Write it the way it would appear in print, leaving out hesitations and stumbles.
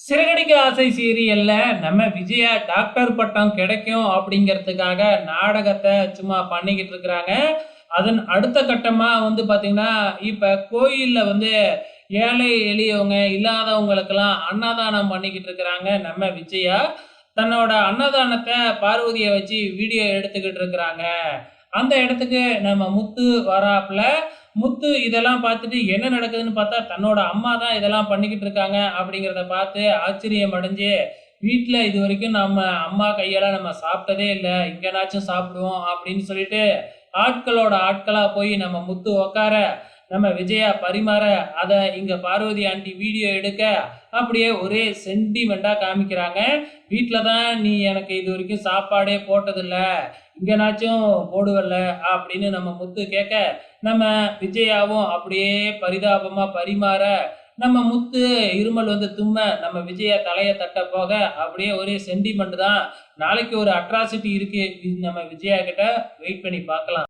சிறகடிக்க ஆசை சீரியல்ல நம்ம விஜயா டாக்டர் பட்டம் கிடைக்கும் அப்படிங்கிறதுக்காக நாடகத்தை சும்மா பண்ணிக்கிட்டு இருக்கிறாங்க. அதன் அடுத்த கட்டமா பார்த்தீங்கன்னா, இப்ப கோயில்ல ஏழை எளியவங்க இல்லாதவங்களுக்கெல்லாம் அன்னதானம் பண்ணிக்கிட்டு இருக்கிறாங்க நம்ம விஜயா. தன்னோட அன்னதானத்த பார்வதிய வச்சு வீடியோ எடுத்துக்கிட்டு இருக்கிறாங்க. அந்த இடத்துக்கு நம்ம முத்து வராப்புல. முத்து இதெல்லாம் பார்த்துட்டு என்ன நடக்குதுன்னு பார்த்தா, தன்னோட அம்மா தான் இதெல்லாம் பண்ணிக்கிட்டு இருக்காங்க அப்படிங்கிறத பார்த்து ஆச்சரியம் அடைஞ்சு, வீட்ல இதுவரைக்கும் நம்ம அம்மா கையால நம்ம சாப்பிட்டதே இல்ல. இங்கனாச்சும் சாப்பிடுவோம் அப்படின்னு சொல்லிட்டு, ஆட்களோட ஆட்களா போய் நம்ம முத்து உட்கார, நம்ம விஜயா பரிமாற, அத இங்க பார்வதி ஆண்டி வீடியோ எடுக்க, அப்படியே ஒரே சென்டிமெண்டா காமிக்கிறாங்க. வீட்ல தான் நீ எனக்கு இதுவரைக்கும் சாப்பாடே போட்டதில்ல. இங்கனாச்சும் போடுவல்ல அப்படின்னு நம்ம முத்து கேட்க, நம்ம விஜயாவும் அப்படியே பரிதாபமா பரிமாற, நம்ம முத்து இருமல் தும்ம, நம்ம விஜயா தலைய தட்ட போக, அப்படியே ஒரே சென்டிமெண்ட் தான். நாளைக்கு ஒரு அட்ராசிட்டி இருக்கு. நம்ம விஜயா கிட்ட வெயிட் பண்ணி பார்க்கலாம்.